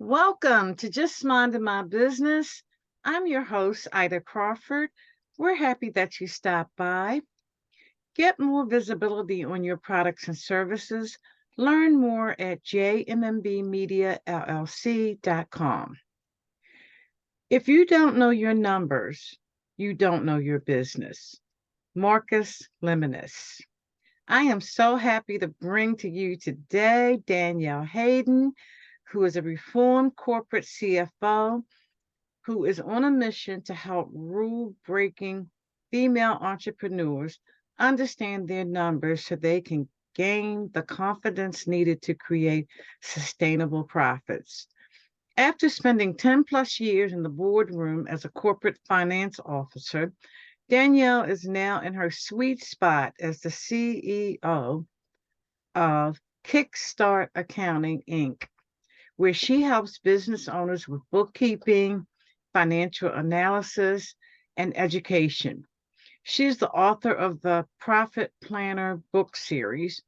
Welcome to Just Minding My Business. I'm your host, Ida Crawford. We're happy that you stopped by. Get more visibility on your products and services. Learn more at jmmbmediallc.com. If you don't know your numbers, you don't know your business. Marcus Lemonis. I am so happy to bring to you today Danielle Hayden, who is a reformed corporate CFO who is on a mission to help rule-breaking female entrepreneurs understand their numbers so they can gain the confidence needed to create sustainable profits. After spending 10 plus years in the boardroom as a corporate finance officer, Danielle is now in her sweet spot as the CEO of Kickstart Accounting, Inc., where she helps business owners with bookkeeping, financial analysis, and education. She's the author of the Profit Planner book series.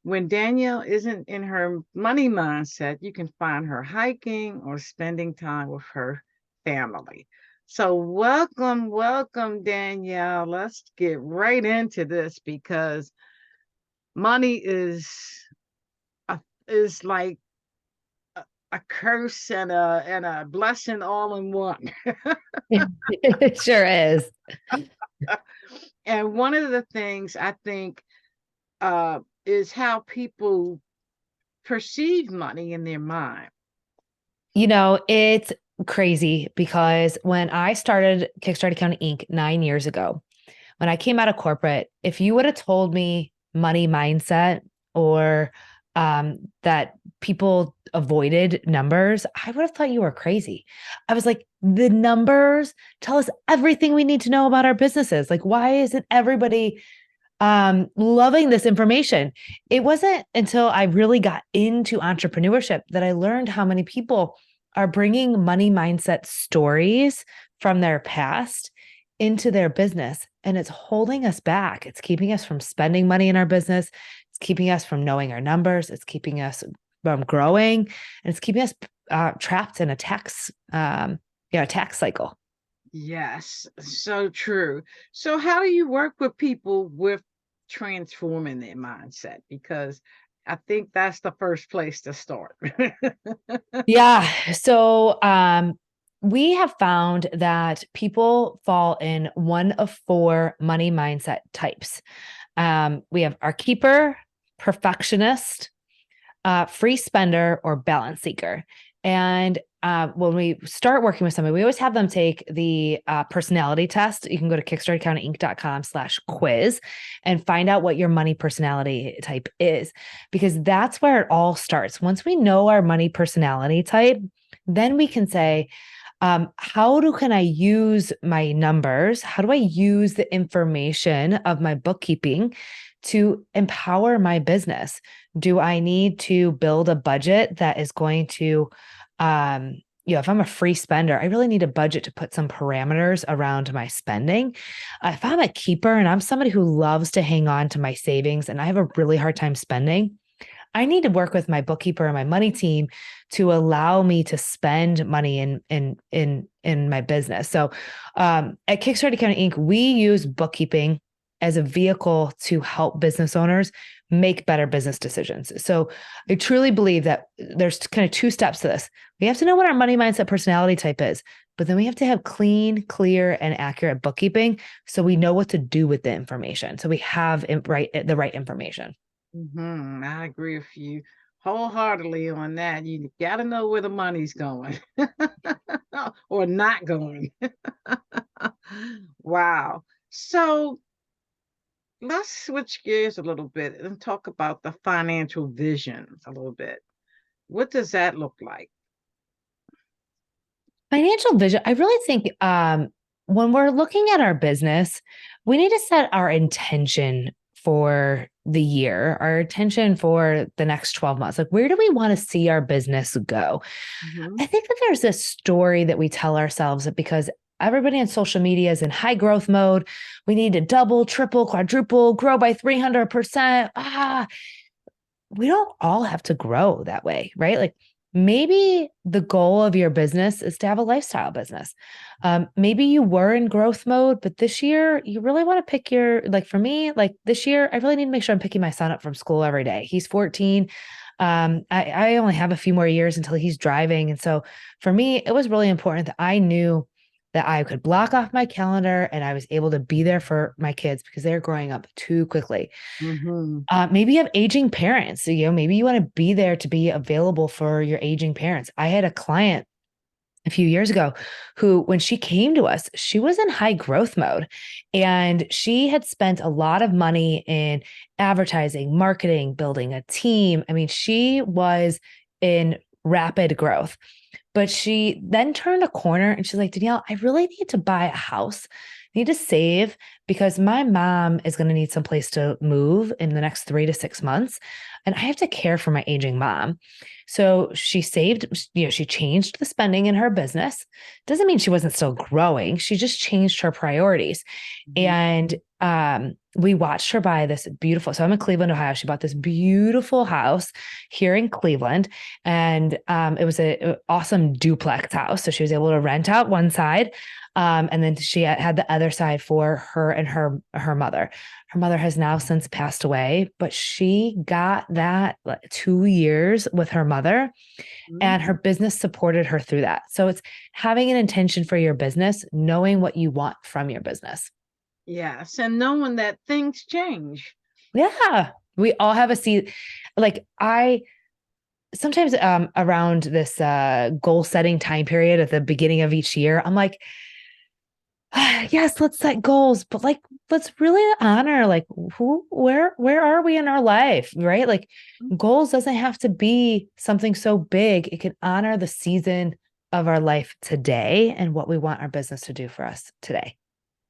When Danielle isn't in her money mindset, you can find her hiking or spending time with her family. So welcome, Danielle. Let's get right into this because money a, is like a curse and a blessing all in one. It sure is. And one of the things I think is how people perceive money in their mind. It's crazy because when I started Kickstart Accounting Inc. 9 years ago, when I came out of corporate, if you would have told me money mindset or that people avoided numbers, I would have thought you were crazy. I was like, the numbers tell us everything we need to know about our businesses. Like, why isn't everybody loving this information? It wasn't until I really got into entrepreneurship that I learned how many people are bringing money mindset stories from their past into their business. And it's holding us back. It's keeping us from spending money in our business. It's keeping us from knowing our numbers. It's keeping us from growing. And it's keeping us trapped in a tax cycle. Yes, so true. So how do you work with people with transforming their mindset? Because I think that's the first place to start. Yeah. So we have found that people fall in one of four money mindset types. We have our keeper, perfectionist, free spender, or balance seeker. And when we start working with somebody, we always have them take the personality test. You can go to kickstartaccountinginc.com/quiz and find out what your money personality type is, because that's where it all starts. Once we know our money personality type, then we can say, can I use my numbers? How do I use the information of my bookkeeping to empower my business? Do I need to build a budget that is going to, if I'm a free spender, I really need a budget to put some parameters around my spending. If I'm a keeper and I'm somebody who loves to hang on to my savings and I have a really hard time spending, I need to work with my bookkeeper and my money team to allow me to spend money in my business. So at Kickstart Accounting Inc., we use bookkeeping as a vehicle to help business owners make better business decisions. So I truly believe that there's kind of two steps to this. We have to know what our money mindset personality type is, but then we have to have clean, clear, and accurate bookkeeping so we know what to do with the information. So we have the right information. I agree with you wholeheartedly on that. You got to know where the money's going or not going. Wow. So let's switch gears a little bit and talk about the financial vision a little bit. What does that look like? Financial vision. I really think when we're looking at our business, we need to set our intention for the year, our intention for the next 12 months. Like, where do we want to see our business go? Mm-hmm. I think that there's this story that we tell ourselves that because everybody on social media is in high growth mode, we need to double, triple, quadruple, grow by 300%. We don't all have to grow that way, right? Like, maybe the goal of your business is to have a lifestyle business. Maybe you were in growth mode, but this year you really want to pick like for me, like this year, I really need to make sure I'm picking my son up from school every day. He's 14. I only have a few more years until he's driving. And so for me, it was really important that I knew that I could block off my calendar and I was able to be there for my kids because they're growing up too quickly. Mm-hmm. Maybe you have aging parents. So, maybe you want to be there to be available for your aging parents. I had a client a few years ago who, when she came to us, she was in high growth mode and she had spent a lot of money in advertising, marketing, building a team. I mean, she was in rapid growth. But she then turned a corner and she's like, Danielle, I really need to buy a house. I need to save because my mom is going to need some place to move in the next 3 to 6 months. And I have to care for my aging mom. So she saved, she changed the spending in her business. Doesn't mean she wasn't still growing. She just changed her priorities. Mm-hmm. And we watched her buy this beautiful. So I'm in Cleveland, Ohio. She bought this beautiful house here in Cleveland, and it was an awesome duplex house. So she was able to rent out one side, and then she had the other side for her and her mother. Her mother has now since passed away, but she got that 2 years with her mother, and her business supported her through that. So it's having an intention for your business, knowing what you want from your business. Yes, and knowing that things change. Yeah. We all have a seat. Like I sometimes around this goal setting time period at the beginning of each year, I'm like, yes, let's set goals, but like let's really honor like where are we in our life, right? Like goals doesn't have to be something so big. It can honor the season of our life today and what we want our business to do for us today.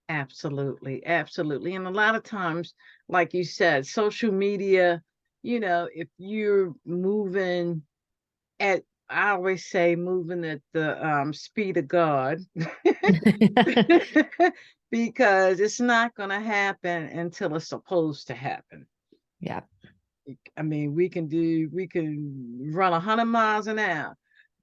Absolutely, absolutely. And a lot of times, like you said, social media, if you're moving at, I always say moving at the speed of God, because it's not going to happen until it's supposed to happen. Yeah. I mean, we can run 100 miles an hour,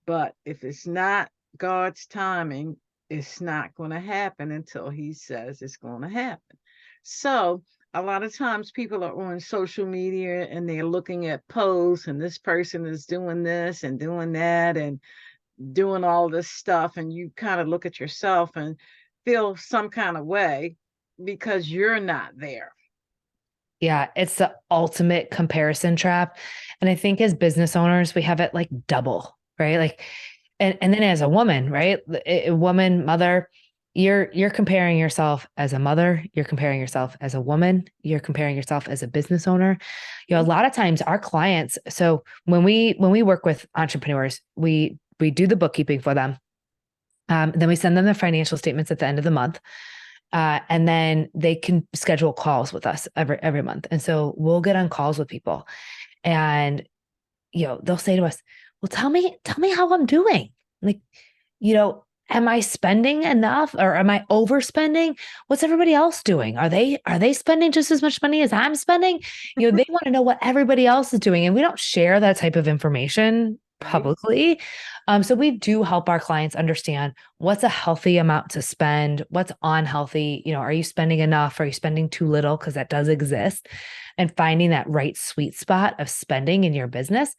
but if it's not God's timing, it's not going to happen until He says it's going to happen. So, a lot of times people are on social media and they're looking at posts, and this person is doing this and doing that and doing all this stuff. And you kind of look at yourself and feel some kind of way because you're not there. Yeah, it's the ultimate comparison trap. And I think as business owners, we have it like double, right? Like, and then as a woman, right? A woman, mother, you're comparing yourself as a mother, you're comparing yourself as a woman, you're comparing yourself as a business owner. A lot of times our clients, so when we work with entrepreneurs, we do the bookkeeping for them. Then we send them their financial statements at the end of the month. And then they can schedule calls with us every month. And so we'll get on calls with people and they'll say to us, well, tell me how I'm doing. Like, am I spending enough or am I overspending? What's everybody else doing? Are they spending just as much money as I'm spending? They want to know what everybody else is doing. And we don't share that type of information Right? publicly. So we do help our clients understand what's a healthy amount to spend, what's unhealthy. Are you spending enough? Are you spending too little? Because that does exist. And finding that right sweet spot of spending in your business.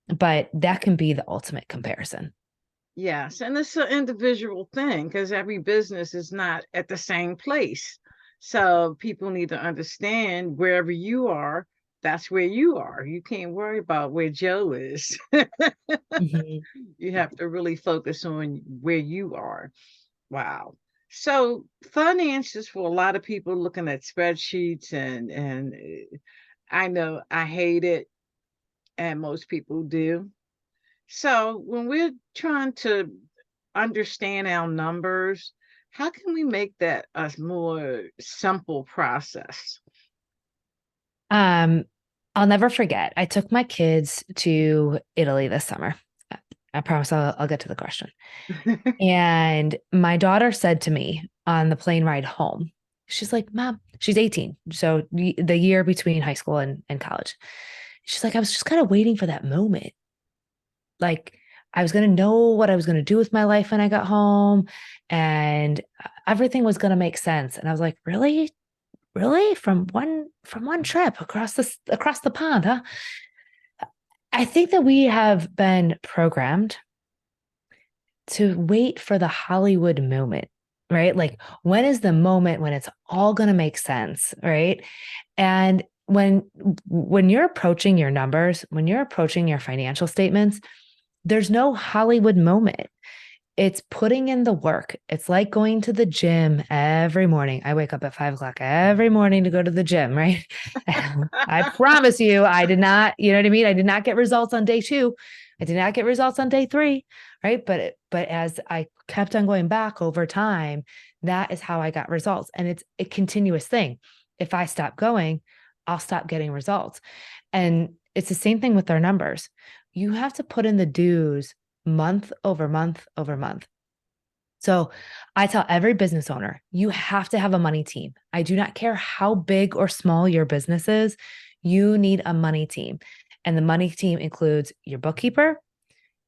But that can be the ultimate comparison. Yes, and it's an individual thing because every business is not at the same place. So people need to understand wherever you are, that's where you are. You can't worry about where Joe is. Mhm. You have to really focus on where you are. Wow. So finances for a lot of people looking at spreadsheets and I know I hate it and most people do. So when we're trying to understand our numbers, how can we make that a more simple process? Um, I'll never forget. I took my kids to Italy this summer. I promise I'll get to the question. And my daughter said to me on the plane ride home, she's like, Mom, she's 18. So the year between high school and college. She's like, I was just kind of waiting for that moment. Like, I was going to know what I was going to do with my life when I got home, and everything was going to make sense. And I was like, really? Really? From one trip across the pond, huh? I think that we have been programmed to wait for the Hollywood moment, right? Like, when is the moment when it's all going to make sense, right? And when you're approaching your numbers, when you're approaching your financial statements, there's no Hollywood moment. It's putting in the work. It's like going to the gym every morning. I wake up at 5 o'clock every morning to go to the gym, right? I promise you, I did not, you know what I mean? I did not get results on day 2. I did not get results on day 3, right? But as I kept on going back over time, that is how I got results. And it's a continuous thing. If I stop going, I'll stop getting results. And it's the same thing with our numbers. You have to put in the dues month over month over month. So I tell every business owner, you have to have a money team. I do not care how big or small your business is, you need a money team. And the money team includes your bookkeeper,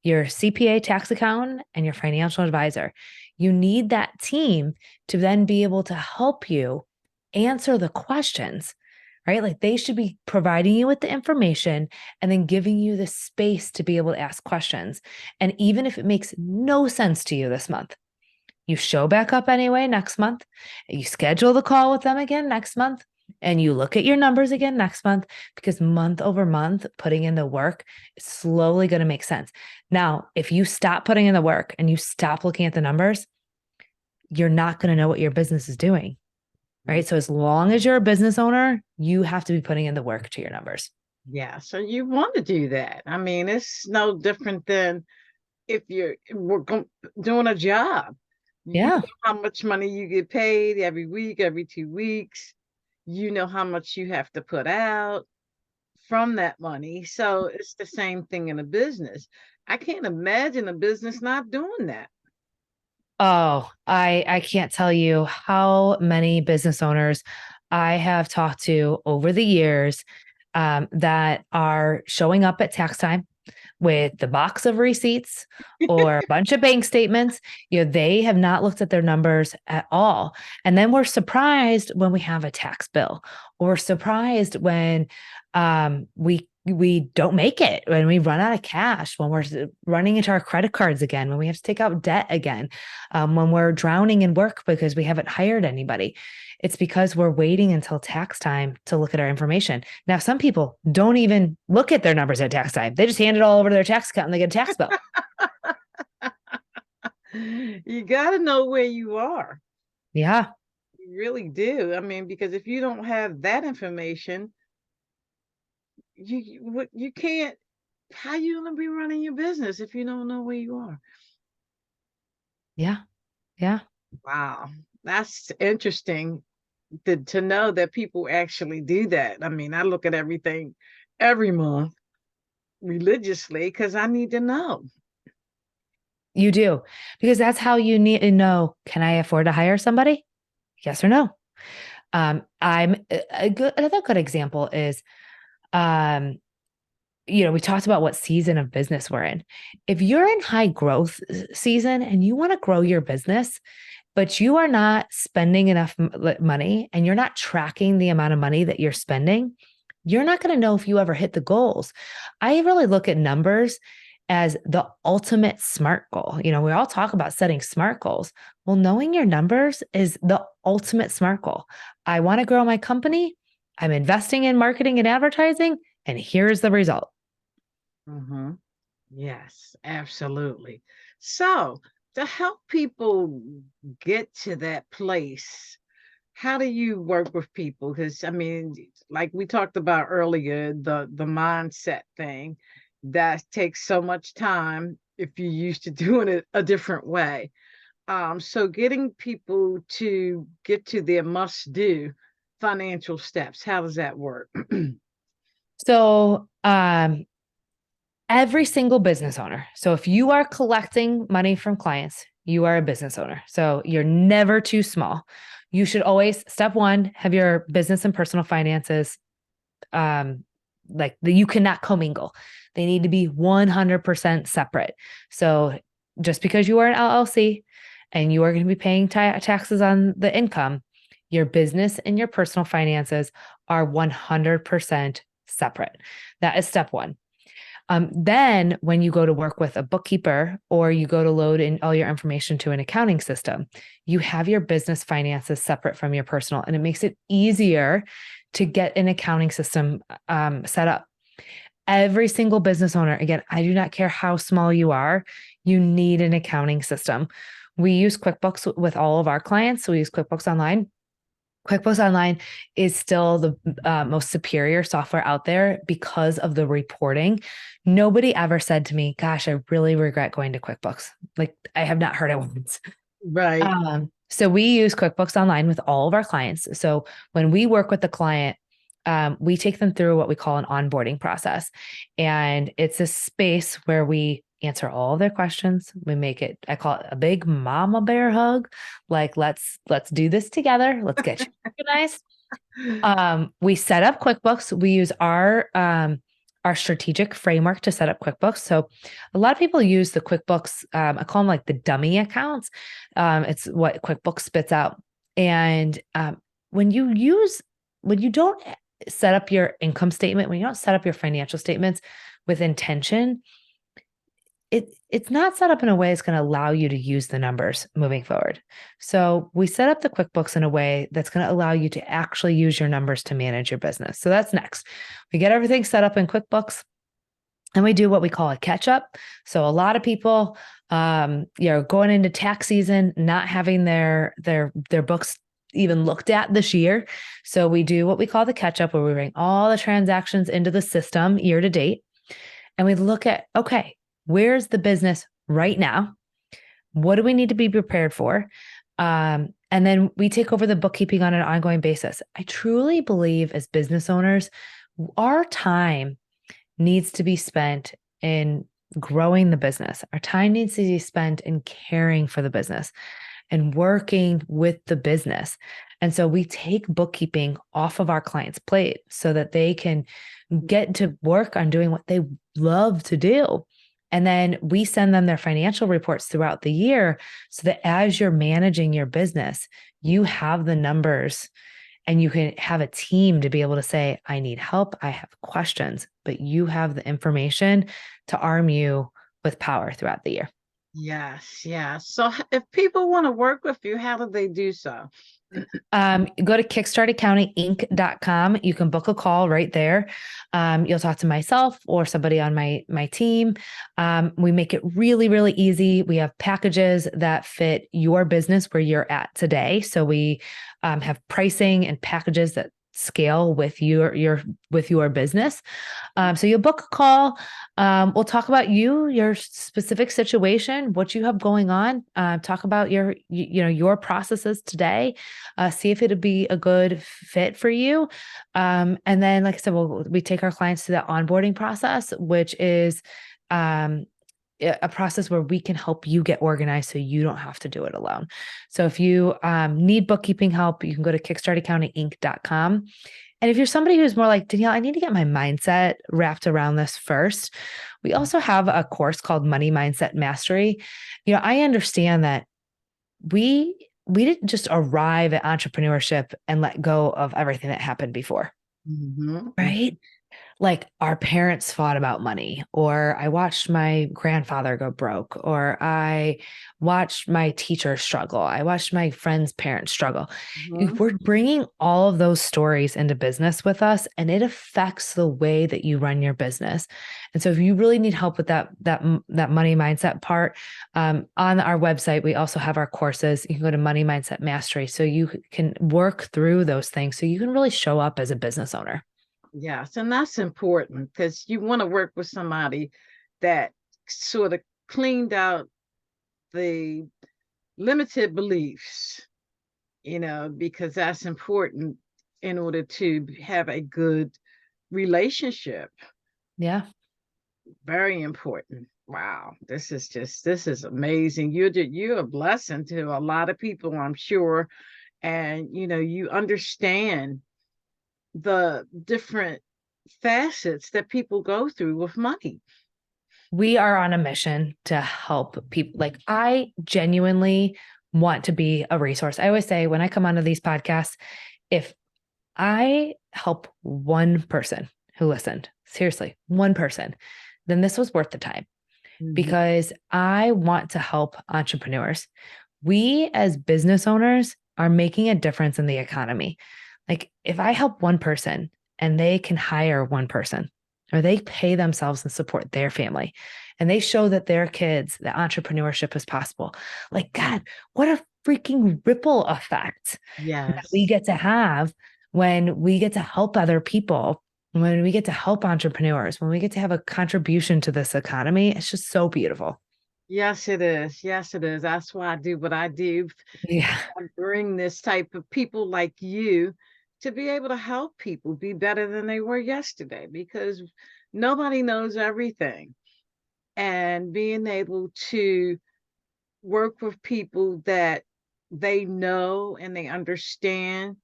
your CPA tax accountant, and your financial advisor. You need that team to then be able to help you answer the questions, right? Like, they should be providing you with the information and then giving you the space to be able to ask questions. And even if it makes no sense to you this month, you show back up anyway next month, you schedule the call with them again next month, and you look at your numbers again next month, because month over month, putting in the work is slowly going to make sense. Now, if you stop putting in the work and you stop looking at the numbers, you're not going to know what your business is doing, right? So as long as you're a business owner, you have to be putting in the work to your numbers. Yeah, so you want to do that. I mean, it's no different than if doing a job. You Yeah. know how much money you get paid every week, every 2 weeks. You know how much you have to put out from that money. So it's the same thing in a business. I can't imagine a business not doing that. Oh, I can't tell you how many business owners I have talked to over the years, that are showing up at tax time with the box of receipts or a bunch of bank statements. They have not looked at their numbers at all. And then we're surprised when we have a tax bill, or surprised when we don't make it, when we run out of cash, when we're running into our credit cards again, when we have to take out debt again, when we're drowning in work because we haven't hired anybody. It's because we're waiting until tax time to look at our information. Now, some people don't even look at their numbers at tax time. They just hand it all over to their tax account and they get a tax bill. You got to know where you are. Yeah. You really do. I mean, because if you don't have that information, you can't. How you gonna be running your business if you don't know where you are? Yeah. Yeah. Wow, that's interesting to know that people actually do that. I mean, I look at everything every month religiously because I need to know. You do, because that's how you need to know, can I afford to hire somebody? Yes or no? I'm another good example is, um, we talked about what season of business we're in. If you're in high growth season and you want to grow your business, but you are not spending enough money and you're not tracking the amount of money that you're spending, you're not going to know if you ever hit the goals. I really look at numbers as the ultimate SMART goal. We all talk about setting SMART goals. Well, knowing your numbers is the ultimate SMART goal. I want to grow my company. I'm investing in marketing and advertising, and here's the result. Hmm. Yes, absolutely. So, to help people get to that place, how do you work with people? Because I mean, like we talked about earlier, the mindset thing that takes so much time if you're used to doing it a different way. So getting people to get to their must do financial steps, how does that work? So, every single business owner. So if you are collecting money from clients, you are a business owner. So you're never too small. You should always, step one, have your business and personal finances, like you cannot commingle. They need to be 100% separate. So just because you are an LLC and you are going to be paying taxes on the income, your business and your personal finances are 100% separate. That is step one. Then when you go to work with a bookkeeper or you go to load in all your information to an accounting system, you have your business finances separate from your personal, and it makes it easier to get an accounting system set up. Every single business owner, again, I do not care how small you are, you need an accounting system. We use QuickBooks with all of our clients. So we use QuickBooks Online. QuickBooks Online is still the most superior software out there because of the reporting. Nobody ever said to me, gosh, I really regret going to QuickBooks. Like, I have not heard it once. Right. So we use QuickBooks Online with all of our clients. So when we work with the client, we take them through what we call an onboarding process. And it's a space where we answer all of their questions. We make it, I call it a big mama bear hug. Like, let's do this together. Let's get you organized. We set up QuickBooks. We use our strategic framework to set up QuickBooks. So a lot of people use the QuickBooks, I call them like the dummy accounts. It's what QuickBooks spits out. And when you don't set up your income statement, when you don't set up your financial statements with intention, it's not set up in a way that's going to allow you to use the numbers moving forward. So we set up the QuickBooks in a way that's going to allow you to actually use your numbers to manage your business. So that's next. We get everything set up in QuickBooks and we do what we call a catch up. So a lot of people, going into tax season, not having their books even looked at this year. So we do what we call the catch up, where we bring all the transactions into the system year to date. And we look at, okay, where's the business right now? What do we need to be prepared for? And then we take over the bookkeeping on an ongoing basis. I truly believe as business owners, our time needs to be spent in growing the business. Our time needs to be spent in caring for the business and working with the business. And so we take bookkeeping off of our clients' plate so that they can get to work on doing what they love to do. And then we send them their financial reports throughout the year so that as you're managing your business, you have the numbers and you can have a team to be able to say, I need help, I have questions, but you have the information to arm you with power throughout the year. Yes, yes. So if people want to work with you, how do they do so? Go to kickstartaccountinginc.com. You can book a call right there. You'll talk to myself or somebody on my team. We make it really, really easy. We have packages that fit your business where you're at today. So we have pricing and packages that scale with your business. So you'll book a call. We'll talk about your specific situation, what you have going on. Talk about your processes today. See if it'll be a good fit for you. And then, like I said, we take our clients to the onboarding process, which is a process where we can help you get organized so you don't have to do it alone. So if you need bookkeeping help, you can go to kickstartaccountinginc.com. And if you're somebody who's more like, Danielle, I need to get my mindset wrapped around this first, we also have a course called Money Mindset Mastery. I understand that we didn't just arrive at entrepreneurship and let go of everything that happened before, right? Like our parents fought about money, or I watched my grandfather go broke, or I watched my teacher struggle. I watched my friend's parents struggle. We're bringing all of those stories into business with us, and it affects the way that you run your business. And so if you really need help with that money mindset part, on our website, we also have our courses. You can go to Money Mindset Mastery so you can work through those things so you can really show up as a business owner. Yes, and that's important because you want to work with somebody that sort of cleaned out the limited beliefs, because that's important in order to have a good relationship. Yeah. Very important. Wow, this is amazing. You're a blessing to a lot of people, I'm sure. And you understand the different facets that people go through with money. We are on a mission to help people. Like, I genuinely want to be a resource. I always say when I come onto these podcasts, if I help one person who listened, seriously, one person, then this was worth the time, Mhm. because I want to help entrepreneurs. We as business owners are making a difference in the economy. Like, if I help one person and they can hire one person, or they pay themselves and support their family, and they show that their kids that entrepreneurship is possible, like, God, what a freaking ripple effect that we Yes. get to have when we get to help other people, when we get to help entrepreneurs, when we get to have a contribution to this economy. It's just so beautiful. Yes, it is. Yes, it is. That's why I do what I do. Yeah. I bring this type of people like you to be able to help people be better than they were yesterday, because nobody knows everything. And being able to work with people that they know and they understand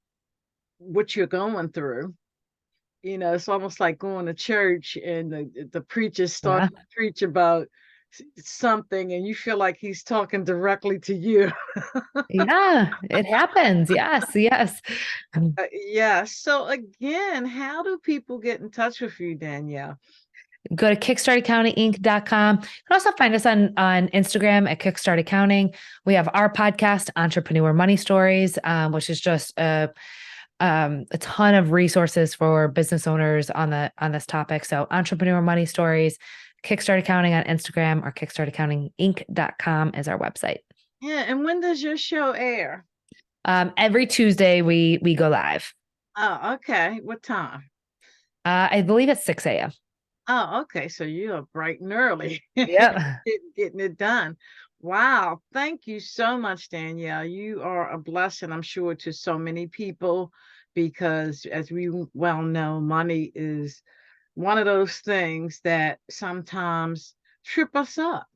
what you're going through. It's almost like going to church and the preacher starts Yeah. to preach about something and you feel like he's talking directly to you. Yeah, it happens. Yes, yes. Yeah. So again, how do people get in touch with you, Danielle? Go to kickstartaccountinginc.com. You can also find us on Instagram at Kickstart Accounting. We have our podcast, Entrepreneur Money Stories, which is just a ton of resources for business owners on this topic. So Entrepreneur Money Stories, Kickstart Accounting on Instagram, or kickstartaccountinginc.com is our website. Yeah. And when does your show air? Every Tuesday we go live. Oh, okay. What time? I believe it's 6 a.m. Oh, okay. So you are bright and early Yep. getting it done. Wow. Thank you so much, Danielle. You are a blessing, I'm sure, to so many people because, as we well know, money is one of those things that sometimes trip us up.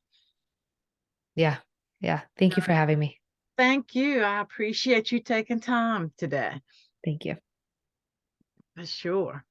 Yeah. Yeah. Thank you for having me. Thank you. I appreciate you taking time today. Thank you. For sure.